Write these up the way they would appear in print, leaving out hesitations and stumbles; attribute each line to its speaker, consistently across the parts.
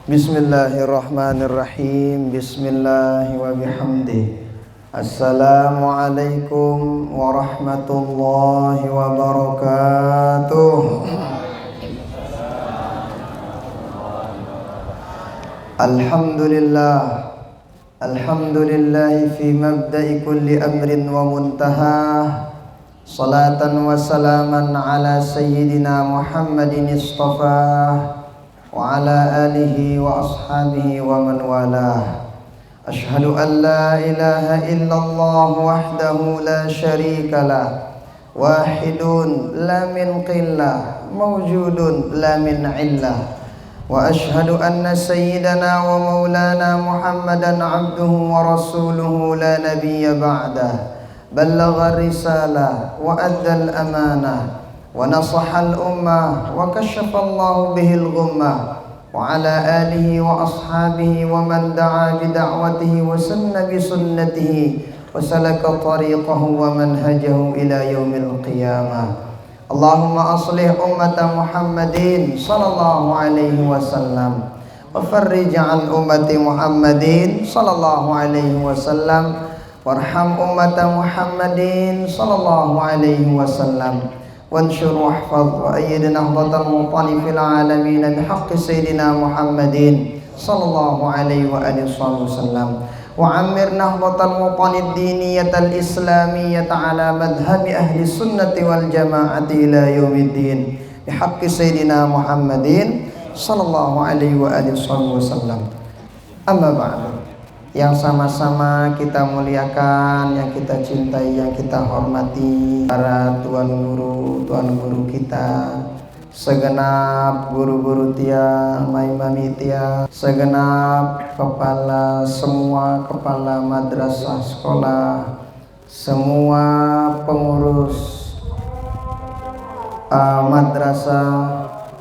Speaker 1: Bismillahirrahmanirrahim. Bismillahi wa bihamdih. Assalamualaikum warahmatullahi wabarakatuh. Alhamdulillah. Alhamdulillahi fi mabda'i kulli amrin wa muntahah. Salatan wa salaman ala sayyidina Muhammadin istafah wa ala alihi wa ashabihi wa man walah. Ashhadu an la ilaha illallah wahdahu la syarika lah, wahidun la min qillah, mawjudun la min illah. Wa ashhadu anna sayyidana wa maulana Muhammadan abduhu wa rasuluhu la nabiyya ba'dah. Ballagha risalah wa addal amanah wa nasahal ummah wa kashafa Allahu bihil ghummah wa ala alihi wa ashabihi wa man da'a bi da'watihi wa sanna bi sunnatihi wa salaka tariqahu wa manhajahu ila yaumil qiyamah. Allahumma aslih ummata Muhammadin sallallahu alaihi wasallam wa farrij an ummati Muhammadin sallallahu alaihi wasallam warham ummata Muhammadin sallallahu alaihi wasallam وانشر واحفظ وأيد نهضة الموطن في العالمين بحق سيدنا محمد صلى الله عليه وآله وسلم وعمر نهضة الموطن الدينية الإسلامية على مذهب أهل السنة والجماعة إلى يوم الدين بحق سيدنا محمد صلى الله عليه وآله وسلم. أما بعد, yang sama-sama kita muliakan, yang kita cintai, yang kita hormati, para tuan guru kita, segenap guru-guru tia, mami tia, segenap kepala, semua kepala madrasah sekolah, semua pengurus madrasah,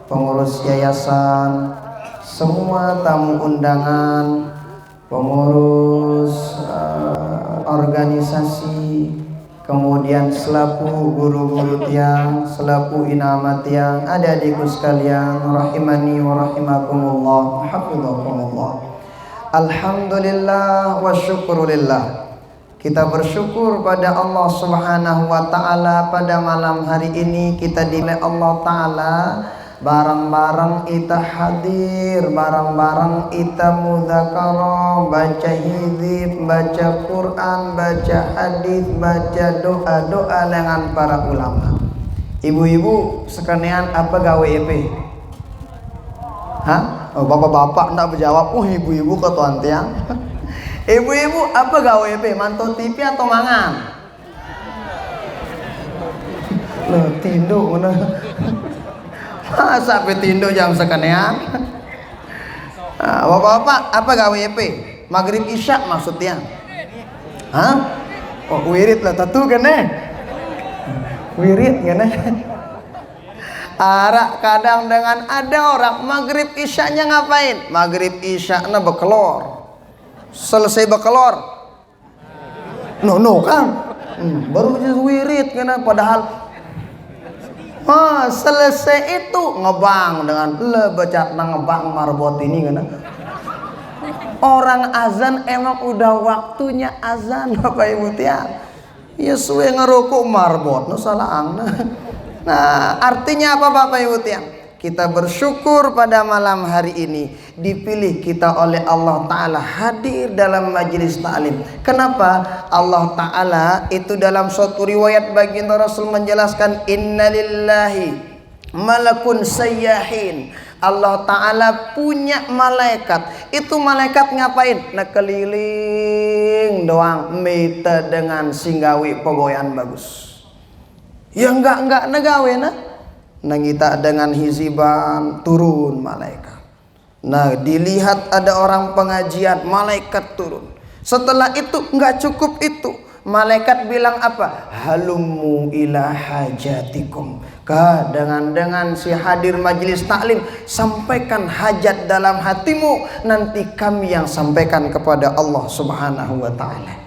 Speaker 1: pengurus yayasan, semua tamu undangan, pengurus organisasi, kemudian selaku guru-guru tiang, selaku inama tiang, adik-adikku sekalian, rahimani wa rahimakumullah, hafizakumullah. Alhamdulillah wa syukurulillah. Kita bersyukur pada Allah Subhanahu wa taala pada malam hari ini kita dinilai Allah taala barang-barang ita hadir, barang-barang ita mudzakarah, baca hizib, baca Quran, baca hadis, baca doa-doa dengan para ulama. Ibu-ibu sekalian, apa gawe EP? Hah? Oh, bapak-bapak ndak berjawab. Oh, ibu-ibu ketuan tiang. Ibu-ibu apa gawe EP? Mantau TV atau mangan? Loh, tinduk mana? Masa petindo jam sekenean? Bapak-bapak apa gawe EP? Maghrib isya maksudnya? Hah? Oh, wirid lah tatu kene. Wirid kene. Arak kadang dengan ada orang maghrib isyanya ngapain? Maghrib isyana bekelor. Selesai bekelor. No kan? Baru wirid kene padahal selesai itu ngebang dengan baca ngebang marbot ini kan. Orang azan emang udah waktunya azan Bapak Ibu tiang. Ya suwe ngerukuk marbot no salah angna. Nah, artinya apa Bapak Ibu tiang? Kita bersyukur pada malam hari ini dipilih kita oleh Allah Ta'ala hadir dalam majelis ta'lim. Kenapa? Allah Ta'ala itu dalam suatu riwayat baginda Rasul menjelaskan innalillahi malakun sayyahin. Allah Ta'ala punya malaikat. Itu malaikat ngapain? Nah keliling doang mita dengan singgawi pegoyan bagus. Ya enggak negawe nah. Nangita dengan hiziban turun malaikat. Nah dilihat ada orang pengajian, malaikat turun. Setelah itu nggak cukup itu, malaikat bilang apa? Halummu ila hajatikum. Dengan si hadir majelis taklim, sampaikan hajat dalam hatimu, nanti kami yang sampaikan kepada Allah Subhanahu wa taala.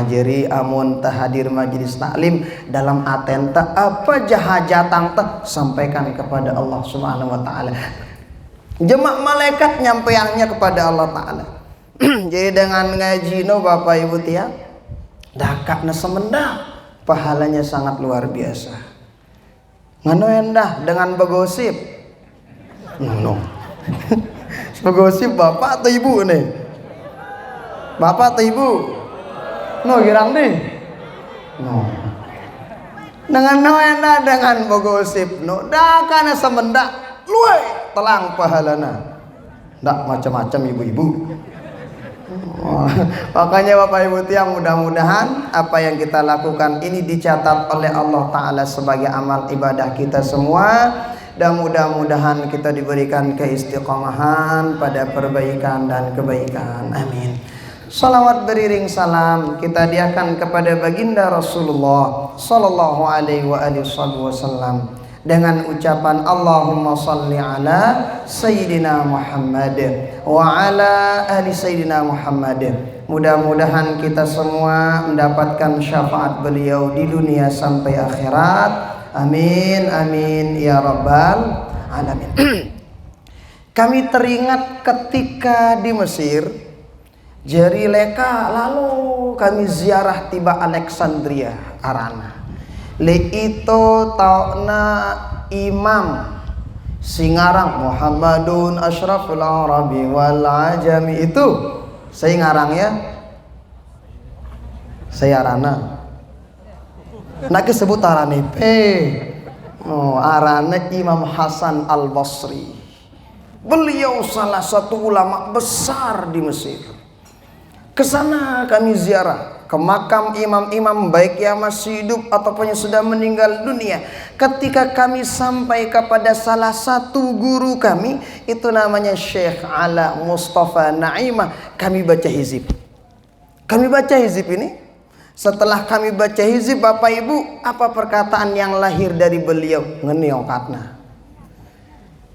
Speaker 1: Jadi amun hadir majelis taklim dalam atenta apa jahajatang teh sampaikan kepada Allah Subhanahu wa taala. Jemaah malaikat nyampeannya kepada Allah Ta'ala. Jadi dengan ngaji no Bapak Ibu tiang, dakakna semendah, pahalanya sangat luar biasa. Ngano endah dengan begosip. No. Begosip bapak atau ibu nih? Bapak atau ibu? No girang nih. No. Dengan no endah dengan begosip no, dakakna semendah, luwe telang pahalana. Ndak macam-macam ibu-ibu. Makanya Bapak Ibu tiang, mudah-mudahan apa yang kita lakukan ini dicatat oleh Allah Ta'ala sebagai amal ibadah kita semua, dan mudah-mudahan kita diberikan keistiqomahan pada perbaikan dan kebaikan. Amin. Salawat beriring salam kita diakan kepada baginda Rasulullah Sallallahu Alaihi Wasallam dengan ucapan Allahumma salli ala Sayyidina Muhammad wa ala ali Sayyidina Muhammad. Mudah-mudahan kita semua mendapatkan syafaat beliau di dunia sampai akhirat. Amin amin ya rabbal alamin. Kami teringat ketika di Mesir, jari leka lalu kami ziarah tiba Alexandria Arana. Le itu tauna imam singarang Muhammadun Ashraful Arabi wal Ajami, itu saya ngarang ya, saya arana nak sebut arane arane Imam Hasan Al Basri. Beliau salah satu ulama besar di Mesir. Kesana kami ziarah ke makam imam-imam, baik yang masih hidup ataupun yang sudah meninggal dunia. Ketika kami sampai kepada salah satu guru kami, itu namanya Syekh Ala Mustafa Naimah, kami baca hizib. Kami baca hizib ini. Setelah kami baca hizib, Bapak Ibu, apa perkataan yang lahir dari beliau? Ngeniong katna.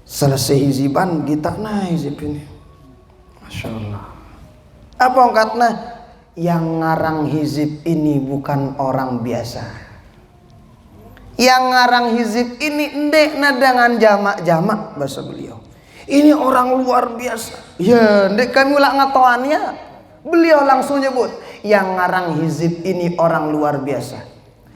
Speaker 1: Selesai hiziban, gitakna hizib ini. Masya Allah. Apa ongkatna? Yang ngarang hizib ini bukan orang biasa. Yang ngarang hizib ini ndek dengan jamak-jamak bahasa beliau. Ini orang luar biasa. Ya, ndek kami ulah ngatoannya. Beliau langsung nyebut, yang ngarang hizib ini orang luar biasa.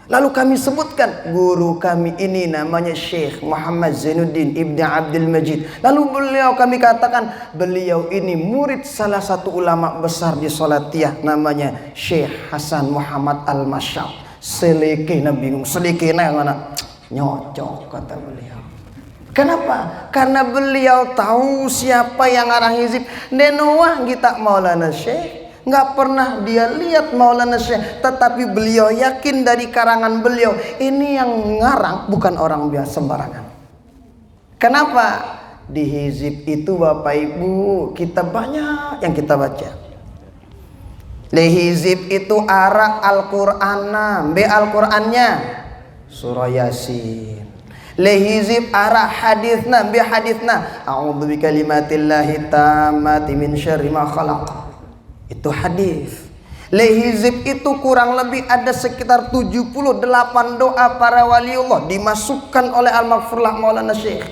Speaker 1: Lalu kami sebutkan guru kami ini namanya Syekh Muhammad Zainuddin Ibn Abdul Majid. Lalu beliau kami katakan beliau ini murid salah satu ulama besar di Salatiyah namanya Syekh Hasan Muhammad Al-Masyab. Selekeh na bingung, selekeh na yang mana nyocok kata beliau. Kenapa? Karena beliau tahu siapa yang ngarang hizib. Denowah kita Maulana Syekh. Nggak pernah dia lihat Maulana Syekh, tetapi beliau yakin dari karangan beliau ini yang ngarang bukan orang biasa sembarangan. Kenapa? Di hizib itu Bapak Ibu kita banyak yang kita baca. Di hizib itu arah Al-Qur'anna, be Al-Qur'annya surah Yasin. Lehizib arah hadithna, be hadithna a'udzu bikalimatillahi tammati min syarri ma khalaq. Itu hadis. Lehizib itu kurang lebih ada sekitar 78 doa para waliullah dimasukkan oleh Al-Maghfurlah Maulana Syekh.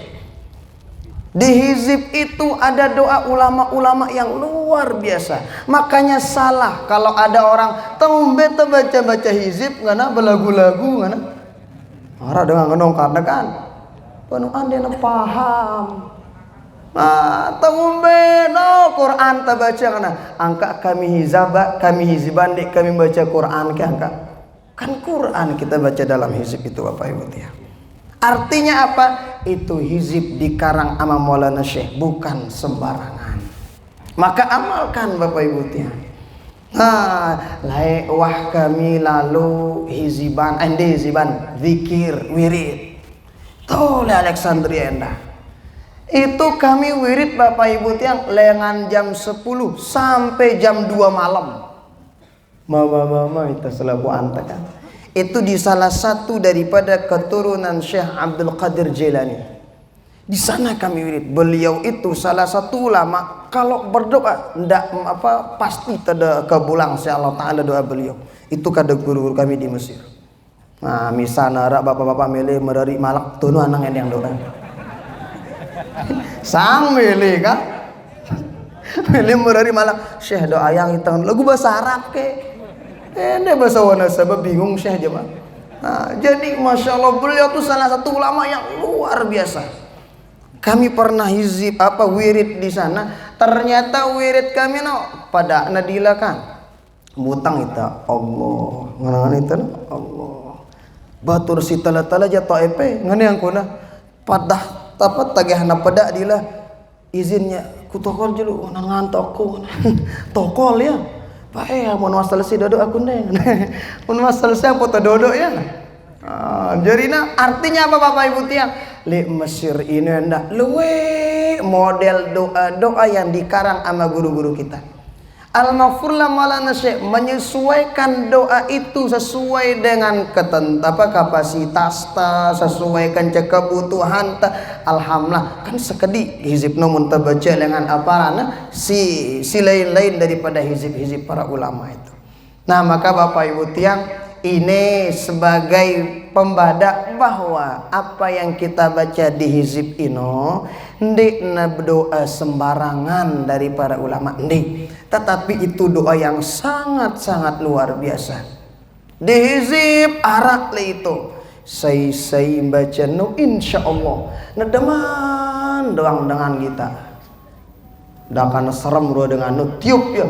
Speaker 1: Di hizib itu ada doa ulama-ulama yang luar biasa. Makanya salah kalau ada orang tahu beta baca-baca hizib ngana belagu-lagu ngana. Ora dengan ngenong karena kan penuh ande paham. Tangumbe no Quran ta baca kana angka kami hiziban dek kami baca Quran ke angka kan Quran kita baca dalam hizib itu Bapak Ibu ya. Artinya apa? Itu hizib dikarang ama Maulana Syekh bukan sembarangan. Maka amalkan Bapak Ibu ya. Lai wah kami lalu hiziban zikir wirid. Tole Alexandria endah. Itu kami wirid Bapak Ibu tiang lengan jam 10 sampai jam 2 malam. Mama itu selalu anta kan. Itu di salah satu daripada keturunan Syekh Abdul Qadir Jailani. Di sana kami wirid. Beliau itu salah satu ulama kalau berdoa ndak pasti ada kebulang si Allah Taala doa beliau. Itu kada guru kami di Mesir. Nah, misalnya bapak-bapak milih merari malak tunu anang yang doa. Sang milih kan. Milih merari malah Syekh doa yang hitam lagu bahasa Arab ke. Ini bahasa wana sebab bingung Syekh aja. Nah, jadi Masya Allah beliau tuh salah satu ulama yang luar biasa. Kami pernah hizib wirid di sana. Ternyata wirid kami pada nadila kan. Mutang itu Allah. Nganangan itu Allah. Batur si tala-tala jatuh epe. Ngana yang kuna. Padah tapat tagahna pada dila. Izinnya ku tokol jelu. Nganangan tokol. Tokol ya. Pak mau wasal si dodo aku neng. Mau wasal si foto dodo ya. Jadi artinya apa Bapak Ibu tiang? Li Mesir ini ndak luwe model doa yang dikarang sama guru-guru kita. Al-Maghfurlah Maulana Syekh menyesuaikan doa itu sesuai dengan kapasitas ta, sesuaikan kebutuhan ta. Alhamdulillah kan sekedi hizib mun baca dengan aparana si lain-lain daripada hizib-hizib para ulama itu. Nah, maka Bapak Ibu tiang ini sebagai pembada bahwa apa yang kita baca di hizib ino ndikna doa sembarangan dari para ulama ndik, tetapi itu doa yang sangat-sangat luar biasa. Di hizib arak le itu say baca no insyaallah nedeman doang dengan kita dah kana serem ro dengan no tiup ya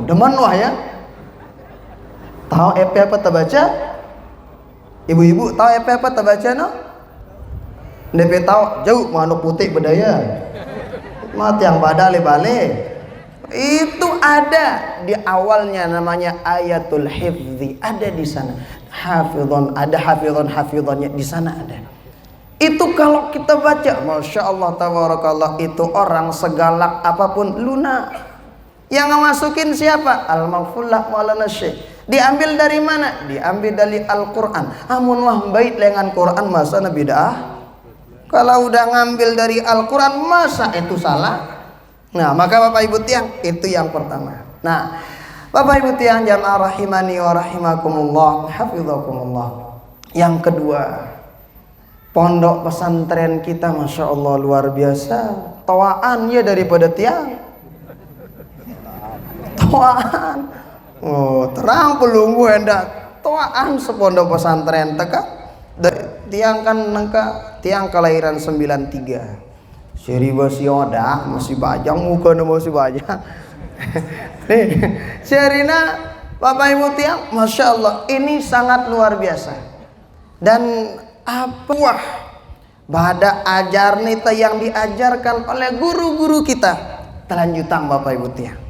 Speaker 1: deman wah ya. Tahu apa terbaca? Ibu-ibu tahu apa terbaca no? DP tahu jauh mana putih bedaya. Mati yang badale balik. Itu ada di awalnya namanya ayatul hifzi, ada di sana. Hafidhon, ada hafidhonnya di sana ada. Itu kalau kita baca, Masya Allah tabarakallah, itu orang segalak apapun lunak. Yang masukin siapa? Al-Maghfurlah Maulana Syekh. Diambil dari mana? Diambil dari Al-Quran. Amun wah baik dengan Quran masa bid'ah. Kalau udah ngambil dari Al-Quran masa itu salah. Nah, maka Bapak Ibu tiang itu yang pertama. Nah, Bapak Ibu tiang jamaah rahimani wa rahimakumullah, hafizakumullah. Yang kedua, pondok pesantren kita Masya Allah luar biasa. Tawaan ya daripada tiang. Tawaan. Oh, terang pelunggu hendak toaan sepondok pesantren teka tiang kan nengka tiang kelahiran 93 seribu sioda masih bajang muka masih bajang nih serina Bapak Ibu tiang Masya Allah ini sangat luar biasa. Dan apa pada ajar nita yang diajarkan oleh guru-guru kita telanjutan Bapak Ibu tiang.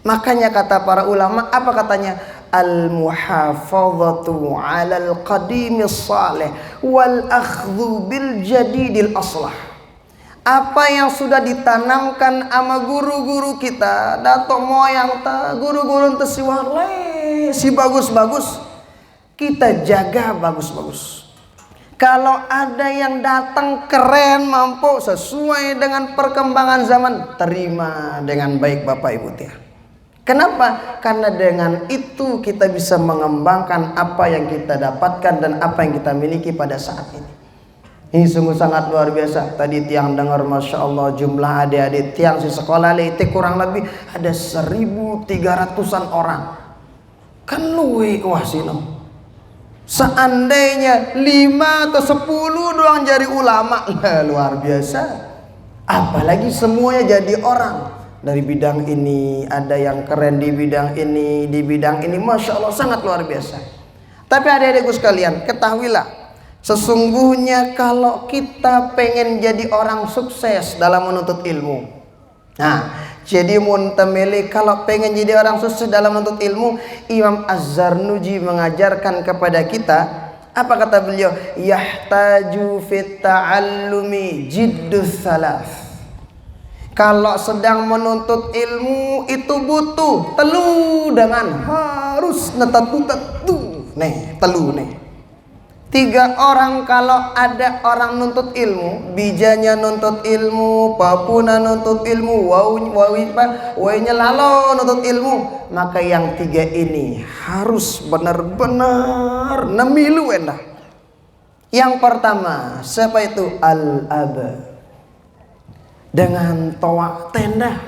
Speaker 1: Makanya kata para ulama, apa katanya? Al-muhafazatu 'alal qadimis salih wal akhdhu bil jadidil aslah. Apa yang sudah ditanamkan sama guru-guru kita, dato moyang ta, guru-guru tesiwale, si bagus-bagus, kita jaga bagus-bagus. Kalau ada yang datang keren, mampu sesuai dengan perkembangan zaman, terima dengan baik Bapak Ibu tiang. Kenapa? Karena dengan itu kita bisa mengembangkan apa yang kita dapatkan dan apa yang kita miliki pada saat ini. Ini sungguh sangat luar biasa. Tadi tiang dengar Masya Allah jumlah adik-adik tiang si sekolah itu kurang lebih ada 1.300-an orang. Kan luwe wah sino. Seandainya 5 atau 10 doang jadi ulama, luar biasa. Apalagi semuanya jadi orang. Dari bidang ini, ada yang keren di bidang ini, Masya Allah sangat luar biasa. Tapi adik-adikku sekalian, ketahuilah, sesungguhnya kalau kita pengen jadi orang sukses dalam menuntut ilmu, nah, jadi muntamili kalau pengen jadi orang sukses dalam menuntut ilmu, Imam Az-Zarnuji mengajarkan kepada kita, apa kata beliau? Yahtaju fit ta'allumi jiddus salaf. Kalau sedang menuntut ilmu itu butuh telu dengan harus netatu nih telu nih 3 orang. Kalau ada orang nuntut ilmu, bijanya nuntut ilmu, papuna nuntut ilmu, wawnya lalo nuntut ilmu, maka yang 3 ini harus benar-benar nemilu endah. Yang pertama siapa itu? Al-aba. dengan toa tenda.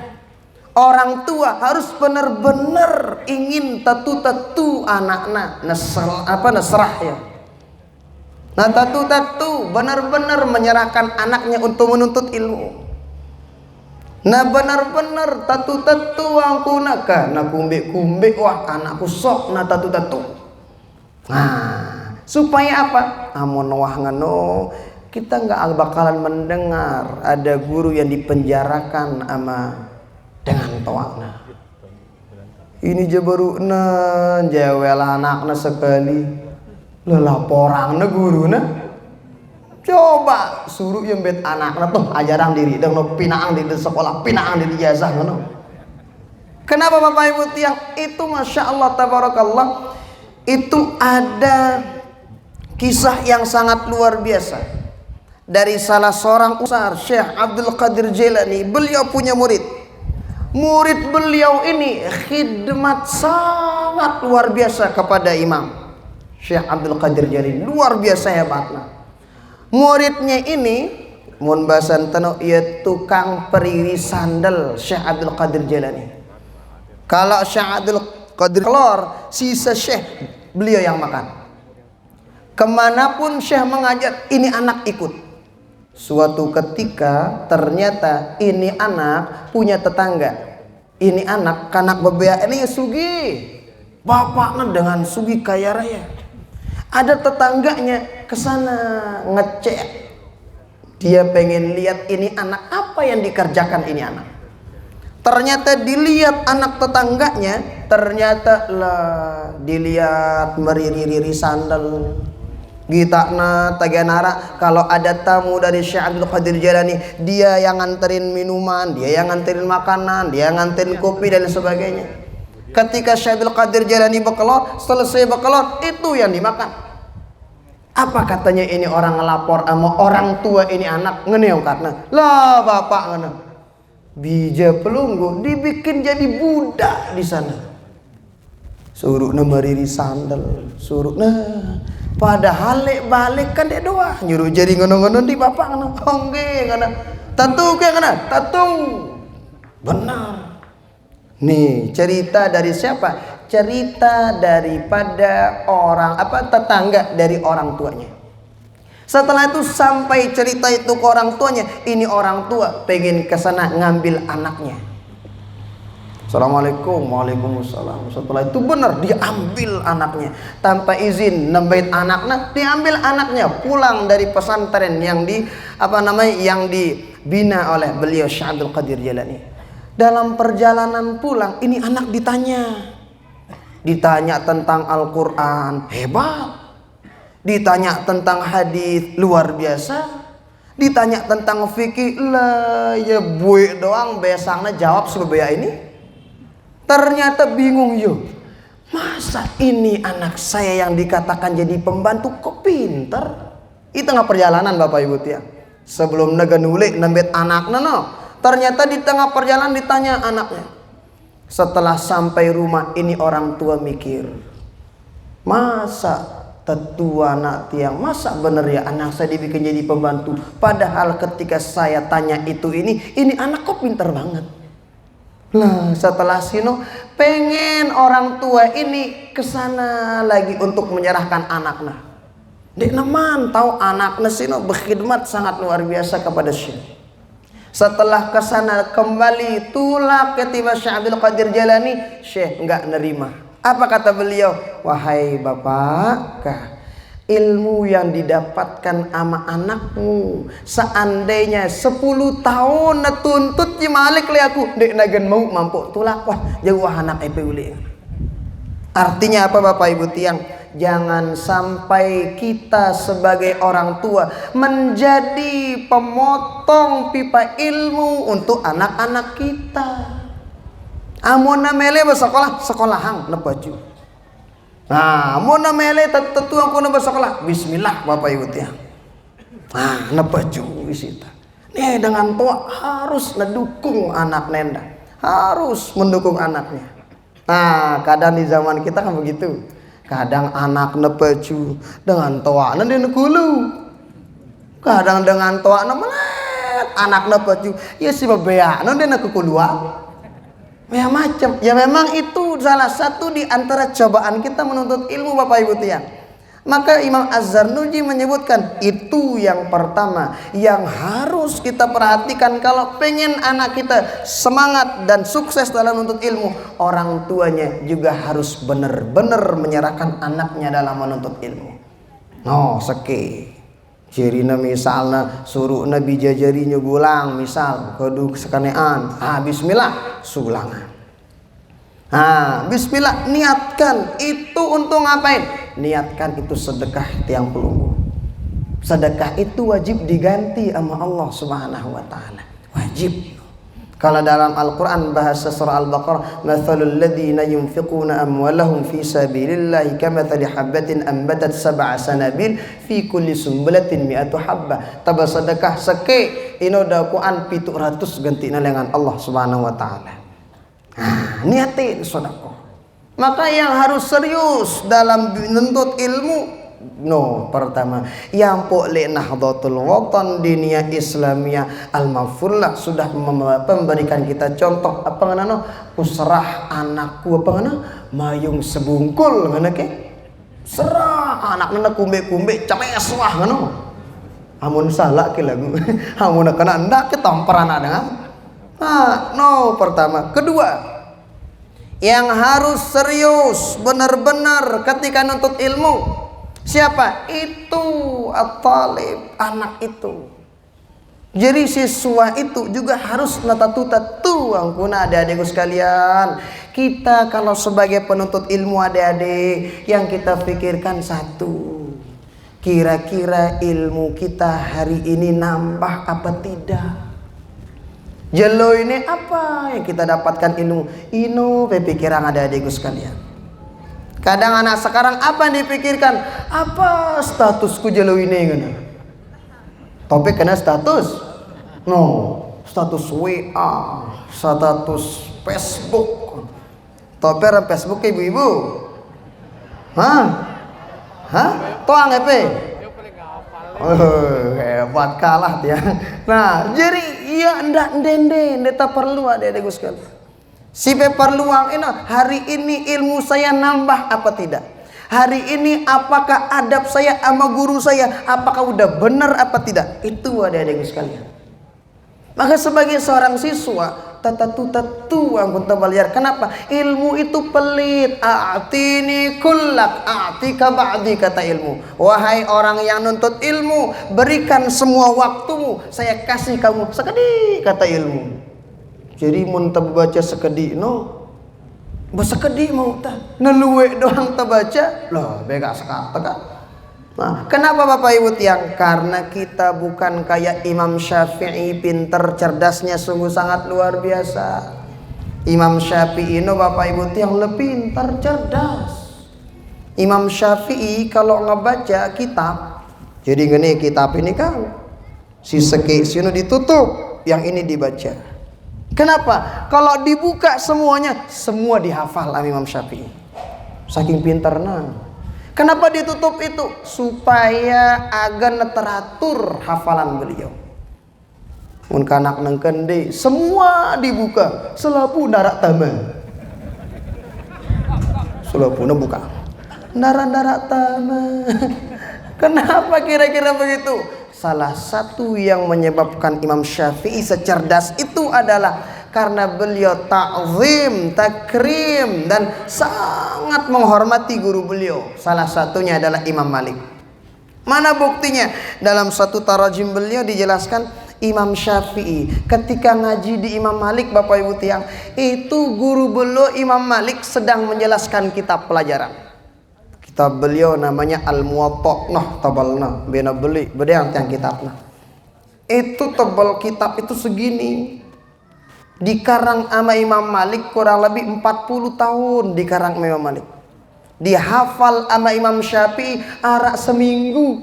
Speaker 1: Orang tua harus benar-benar ingin tetu anaknya nasrah ya. Nah tetu benar-benar menyerahkan anaknya untuk menuntut ilmu. Nah benar-benar tetu angku naka na kumbe wah anakku sok na tetu. Nah supaya apa? Amun wah ngano kita nggak bakalan mendengar ada guru yang dipenjarakan sama dengan toakna. Ini baru jawel anaknya sekali lelaporangna guruna. Coba suruh yang bet anaknya tuh ajarang diri dan pinang di sekolah, pinang di ijazah ngono. Kenapa Bapak Ibu tiang? Itu Masya Allah tabarakallah, itu ada kisah yang sangat luar biasa dari salah seorang ustaz Syekh Abdul Qadir Jailani. Beliau punya murid beliau ini khidmat sangat luar biasa kepada Imam Syekh Abdul Qadir Jailani, luar biasa hebatnya. Muridnya ini mun bahasan tano ia tukang periri sandal Syekh Abdul Qadir Jailani. Kalau Syekh Abdul Qadir keluar, sisa Syekh beliau yang makan. Kemanapun Syekh mengajar, ini anak ikut. Suatu ketika ternyata ini anak punya tetangga. Ini anak kanak bebea ini sugi. Bapaknya dengan sugi kaya raya. Ada tetangganya kesana ngecek. Dia pengen lihat ini anak apa yang dikerjakan ini anak. Ternyata dilihat anak tetangganya, ternyata lah dilihat meriri-riri sandal. Gitakna taganara kalau ada tamu dari Syekh Abdul Qadir Jailani, dia yang nganterin minuman, dia yang nganterin makanan, dia yang nganterin kopi dan sebagainya. Ketika Syekh Abdul Qadir Jailani bekelor, selesai bekelor, itu yang dimakan. Apa katanya ini orang ngelapor sama orang tua ini anak ngeneong karena lah bapak ngene bija pelunggu dibikin jadi budak di sana. Suruh meriri sandal, suruh padahal balik kan dia doa nyuruh jadi ngono-ngono di bapak ngono hongge ngono tatu ke ngono tatu benar. Nih cerita dari siapa? Cerita daripada orang tetangga dari orang tuanya. Setelah itu sampai cerita itu ke orang tuanya, ini orang tua pengen kesana ngambil anaknya. Assalamualaikum, waalaikumsalam. Setelah itu benar diambil anaknya tanpa izin, nembait anaknya, diambil anaknya pulang dari pesantren yang yang dibina oleh beliau Syekh Abdul Qadir Jailani. Dalam perjalanan pulang, ini anak ditanya tentang Al-Quran, hebat. Ditanya tentang hadis, luar biasa. Ditanya tentang fikih, lah ya buik doang besangnya jawab sebaya ini. Ternyata bingung yo. Masa ini anak saya yang dikatakan jadi pembantu kok pinter? Di tengah perjalanan Bapak Ibu tiang. Sebelum negenulik nembet anaknya no. Ternyata di tengah perjalanan ditanya anaknya. Setelah sampai rumah ini orang tua mikir, masa tetua anak tiang, masa bener ya anak saya dibikin jadi pembantu, padahal ketika saya tanya ini anak kok pinter banget. Lah setelah sino pengen orang tua ini kesana lagi untuk menyerahkan anaknya. Dek naman tahu anaknya sino berkhidmat sangat luar biasa kepada Syekh. Setelah kesana kembali tulak ketiba Syekh Abdul Qadir Jailani, Syekh enggak nerima. Apa kata beliau? Wahai bapak, ilmu yang didapatkan sama anakmu seandainya 10 tahun natuntut malik li aku dek nagen mau mampu tulak wah jauh anak uli. Artinya apa Bapak Ibu tiang? Jangan sampai kita sebagai orang tua menjadi pemotong pipa ilmu untuk anak-anak kita. Amuna mele bersekolah, sekolahan nepaju. Nah, amuna mele tentu aku bersekolah. Bismillah Bapak Ibu tiang. Nah, nepaju wisita. Nih dengan tua harus mendukung anak nenda, harus mendukung anaknya. Nah, kadang di zaman kita kan begitu. Kadang anak nepaju dengan toa nanti nekulu. Kadang dengan toa meleh anakna baju ya si bebeana dia nak keluar ya macam ya. Memang itu salah satu di antara cobaan kita menuntut ilmu Bapak Ibu tiang. Maka Imam Az-Zarnuji menyebutkan itu yang pertama yang harus kita perhatikan kalau pengen anak kita semangat dan sukses dalam menuntut ilmu. Orang tuanya juga harus benar-benar menyerahkan anaknya dalam menuntut ilmu. No seke jirina misalnya suruh nabi jajarinya gulang misal kudu sekanean bismillah sulangan. Bismillah niatkan itu untuk ngapain? Niatkan itu sedekah tiang pelunggu. Sedekah itu wajib diganti sama Allah Subhanahu wa taala. Wajib. Kalau dalam Al-Qur'an bahasa surah Al-Baqarah, "Matsalul ladzina yunfiquna amwalahum fi sabilillahi kamatsali habatin ambatat sab'a sanabil fi kulli sumbulatin mi'atu habbah." Taba sedekah seke ino da Quran 700 gantina lengan Allah Subhanahu wa taala. Niatin sedekah. Maka yang harus serius dalam menuntut ilmu pertama yang boleh Nahdlatul Watan Diniyah Islamiyah Al-Mafurlah sudah memberikan kita contoh apa ngana usrah anakku apa ngana mayung sebungkul ngana ke serah anak nana kumbe-kumbe capes wah ngana amun salah ke lagu amun kena ndak ketamperan ada pertama. Kedua yang harus serius benar-benar ketika nuntut ilmu siapa? Itu at-talib, anak itu. Jadi siswa itu juga harus natatu angkuna adik-adikku sekalian. Kita kalau sebagai penuntut ilmu adik-adik yang kita pikirkan satu, kira-kira ilmu kita hari ini nambah apa tidak? Jelo ini apa yang kita dapatkan ilmu? Pikiran ada adikku sekalian. Kadang anak sekarang apa yang dipikirkan? Apa statusku jelo ini gana? Topik kena status? Status WA, status Facebook. Topik Facebook ibu-ibu? Toang epe? Hebat kalah dia. Nah, jadi iya ndak ndeta perlu adik-adikku sekalian. Sipe perluang ini hari ini ilmu saya nambah apa tidak? Hari ini apakah adab saya sama guru saya apakah udah benar apa tidak? Itu adik-adikku sekalian. Maka sebagai seorang siswa tatu angkun tabaliar. Kenapa? Ilmu itu pelit. A'tini kullak a'tika ba'di kata ilmu. Wahai orang yang nuntut ilmu, berikan semua waktumu, saya kasih kamu sekedi kata ilmu. Jadi mun baca sekedi sekedi mau ta neluwe doang baca loh bega sekata kan. Nah, kenapa Bapak Ibu tiang? Karena kita bukan kayak Imam Syafi'i pinter cerdasnya sungguh sangat luar biasa. Imam Syafi'i Bapak Ibu tiang lebih pinter cerdas. Imam Syafi'i kalau ngebaca kitab, jadi gini kitab ini kan si seki sini ditutup, yang ini dibaca. Kenapa? Kalau dibuka semuanya semua dihafal Imam Syafi'i. Saking pinternya. Kenapa ditutup itu? Supaya agar teratur hafalan beliau. Mun kanak nang kende semua dibuka, selapu darat tama. Selapuna buka. Darat tama. Kenapa kira-kira begitu? Salah satu yang menyebabkan Imam Syafi'i secerdas itu adalah karena beliau ta'zim, takrim dan sangat menghormati guru beliau. Salah satunya adalah Imam Malik. Mana buktinya? Dalam satu tarajim beliau dijelaskan Imam Syafi'i ketika ngaji di Imam Malik Bapak Ibu tiang, itu guru beliau Imam Malik sedang menjelaskan kitab pelajaran. Kitab beliau namanya Al-Muwatta. Tabalna bena beli beda yang kitabnya. Itu tebal kitab itu segini. Dikarang sama Imam Malik kurang lebih 40 tahun dikarang sama Imam Malik. Dihafal sama Imam Syafi'i arak seminggu.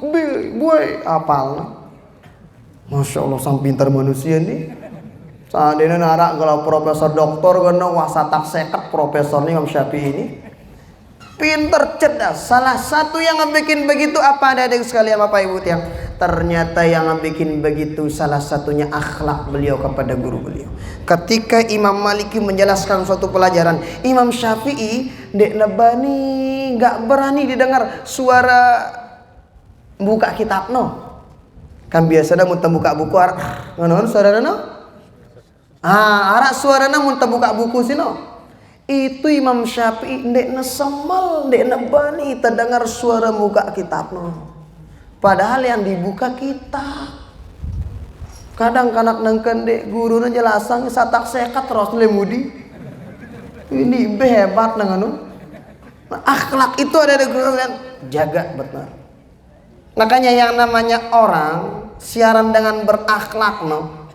Speaker 1: Boy, apal. Masya Allah sang pintar manusia nih. Seandainya narak kalau profesor doktor kena wasatak seket profesor nih Imam Syafi'i ini. Pintar cerdas. Salah satu yang bikin begitu apa ada sekalian Bapak Ibu tiang? Ternyata yang bikin begitu salah satunya akhlak beliau kepada guru beliau. Ketika Imam Maliki menjelaskan suatu pelajaran, Imam Syafi'i dek nebani nggak berani didengar suara buka kitab no. Kan biasa dah mun buka buku ngono suara no. Arak suarana mun buka buku sino. Itu Imam Syafi'i dek nesemal dek nebani terdengar suara buka kitab no. Padahal yang dibuka kitab. Kadang kanak nengken dek guru jelasan satak sekat terus lemudi. Ini hebat nenganu. Nah, akhlak itu ada di guru yang jaga betul. Makanya yang namanya orang siaran dengan berakhlak no.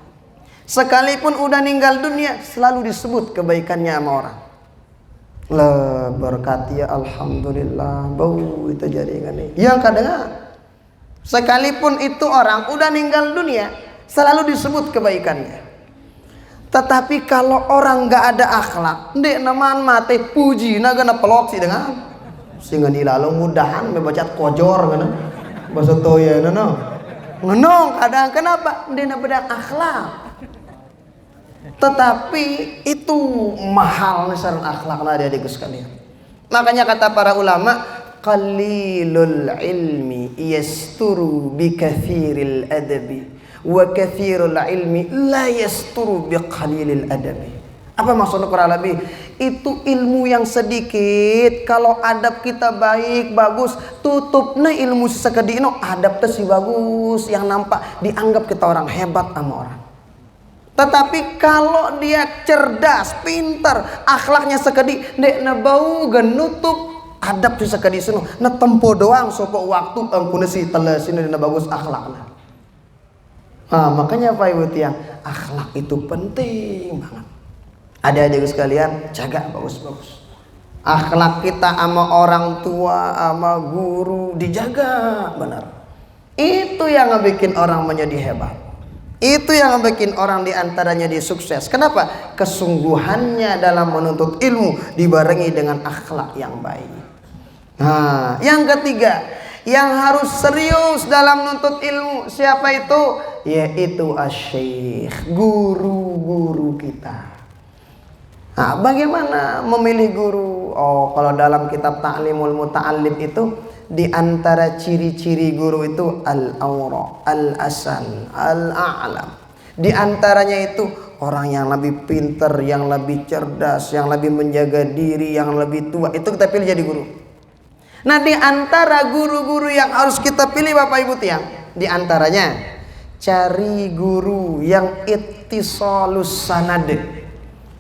Speaker 1: Sekalipun udah ninggal dunia selalu disebut kebaikannya sama orang. Lah berkati ya alhamdulillah bau itu jaringan nih. Yang kadang sekalipun itu orang udah ninggal dunia selalu disebut kebaikannya. Tetapi kalau orang nggak ada akhlak, ndek naman mate puji naga na pelok sih dengan sehingga dilalu mudahan membaca kojor kan bahasa toya no ngenong kadang kenapa ndek na bedang akhlak. Tetapi itu mahal saran akhlak lah adik-adik sekalian. Makanya kata para ulama, qalilul ilmi yasturu bi kathiril adabi wa kathirul ilmi la yasturu bi qalilil adabi. Apa maksudnya kurang lebih? Itu ilmu yang sedikit, kalau adab kita baik bagus, tutupnya ilmu sekedino adab teh si bagus yang nampak dianggap kita orang hebat sama orang. Tetapi kalau dia cerdas, pintar, akhlaknya sekedi, dek nabau genutup adab bisa sekedi sunu, na tempo doang sopo waktu ampun si telasina dina bagus akhlaknya. Makanya Pak Ibu tiang, akhlak itu penting banget. Adik-adik sekalian, jaga bagus-bagus. Akhlak kita sama orang tua, sama guru dijaga benar. Itu yang bikin orang menjadi hebat. Itu yang bikin orang diantaranya dia sukses. Kenapa? Kesungguhannya dalam menuntut ilmu dibarengi dengan akhlak yang baik. Nah, yang ketiga, yang harus serius dalam menuntut ilmu, siapa itu? Yaitu asy-syaikh, guru-guru kita. Nah, bagaimana memilih guru? Oh, kalau dalam kitab Ta'limul Muta'allim itu di antara ciri-ciri guru itu al-awra, al-asal, al-a'lam. Di antaranya itu orang yang lebih pintar, yang lebih cerdas, yang lebih menjaga diri, yang lebih tua. Itu kita pilih jadi guru. Nah, di antara guru-guru yang harus kita pilih Bapak Ibu tiang, di antaranya cari guru yang ittisalus sanad,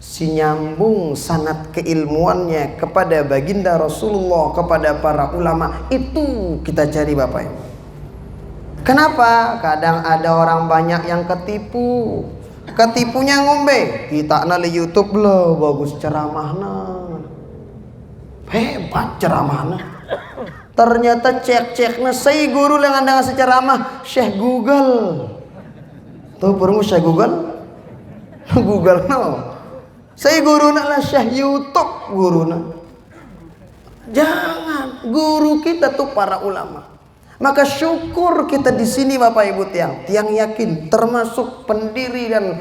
Speaker 1: si nyambung sanad keilmuannya kepada baginda Rasulullah, kepada para ulama. Itu kita cari Bapak Ibu. Kenapa? Kadang ada orang banyak yang ketipu. Ketipunya ngombe. Kita nali YouTube loh, bagus ceramahnya, hebat ceramahnya. Ternyata cek-ceknya saya guru yang anda ngasih ceramah Syekh Google. Tuh perlu Syekh Google? Google no. Saya guru nak lah Syekh YouTube guru nak. Jangan, guru kita tuh para ulama. Maka syukur kita di sini Bapak Ibu tiang yakin termasuk pendiri dan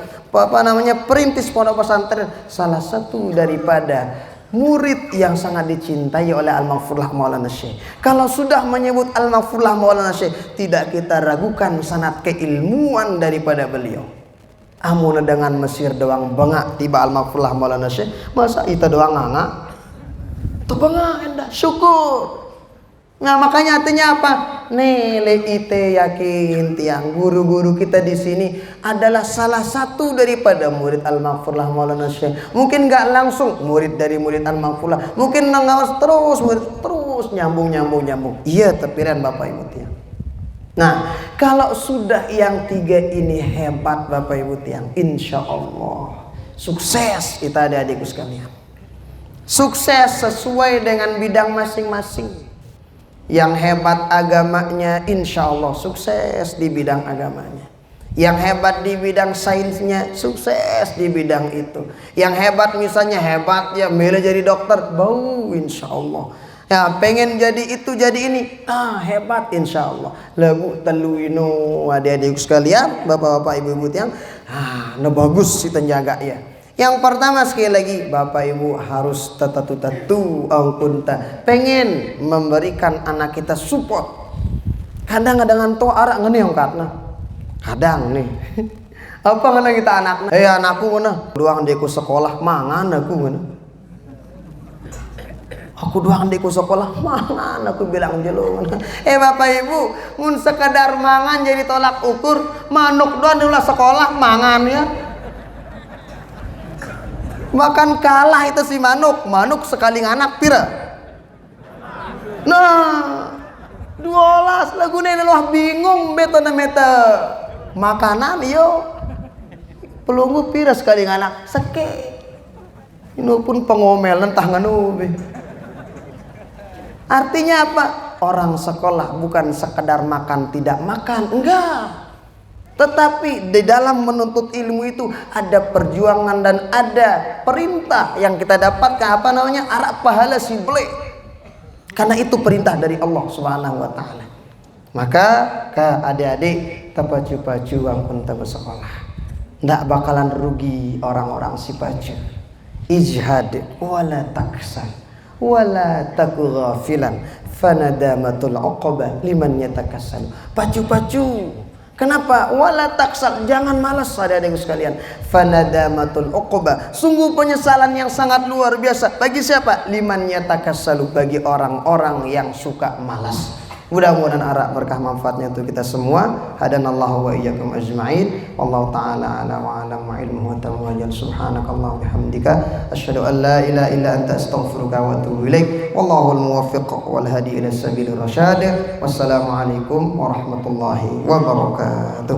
Speaker 1: perintis pondok pesantren, salah satu daripada murid yang sangat dicintai oleh Al-Maghfurlah Maulana Syekh. Kalau sudah menyebut Al-Maghfurlah Maulana Syekh, tidak kita ragukan sanad keilmuan daripada beliau. Amun dengan Mesir doang bengak tiba Al-Maghfurlah Maulana Syekh, masa kita doang nganga? Tuh bengak endah, syukur. Nah, makanya artinya apa? Nilai ite yakin tiang guru-guru kita di sini adalah salah satu daripada murid Al-Maghfurlah Maulana Syekh. Mungkin nggak langsung murid dari murid Al-Maghfurlah, mungkin ngawas terus murid terus nyambung. Iya tepiran Bapak Ibu tiang. Nah, kalau sudah yang tiga ini hebat Bapak Ibu tiang, insya Allah sukses kita adik-adikku sekalian. Sukses sesuai dengan bidang masing-masing. Yang hebat agamanya insya Allah sukses di bidang agamanya. Yang hebat di bidang sainsnya sukses di bidang itu. Yang hebat misalnya hebat ya milih jadi dokter, bau insya Allah. Ya, pengen jadi itu jadi ini. Hebat insyaallah. Lagu teluino adik-adik sekalian, bapak-bapak ibu-ibu tiang. Bagus si tenjaga ya. Yang pertama sekali lagi bapak ibu harus tetatu angkunta. Pengen memberikan anak kita support. Kadang dengan to arak ngene yang karena. Kadang nih. Apa ngene kita anakna? Anakku ngene, doang deku sekolah mangan aku ngene. Aku doang deku sekolah mangan aku bilang jelo. Bapak ibu, mun sekadar mangan jadi tolak ukur, manuk doang di sekolah mangan ya. Bahkan kalah itu si manuk sekali nganak pira. Nah, 12 lagu ini loh bingung beto na meta makanan yo. Pelunggu pira sekali nganak seke. Ini pun pengomel entah nganu be. Artinya apa? Orang sekolah bukan sekedar makan tidak makan, enggak. Tetapi di dalam menuntut ilmu itu ada perjuangan dan ada perintah yang kita dapatkan arak pahala si beli. Karena itu perintah dari Allah Subhanahu wa taala. Maka ke adik-adik tepacu-pacu ampun bersekolah. Ndak bakalan rugi orang-orang si pacu. Ijhad wala taksan wala taku ghafilan fanadamatul uqbah liman yatakassalu. Pacu-pacu. Kenapa? Wala taksal, jangan malas adik-adik sekalian. Fanadamatul uqbah, sungguh penyesalan yang sangat luar biasa. Bagi siapa? Liman yatakassalu, bagi orang-orang yang suka malas. Mudah-mudahan arak berkah manfaatnya untuk kita semua. Hadanallahu wa iyyakum ajma'in. Wallahu ta'ala ala wa alam wa ilmuhu tamwajal. Subhanakallah bihamdika asyhadu an la ilaha illa anta astaghfiruka wa atubu ilaik. Wallahu al-muwaffiq wal hadi ila sabilir rasyad. Wassalamu alaikum warahmatullahi wabarakatuh.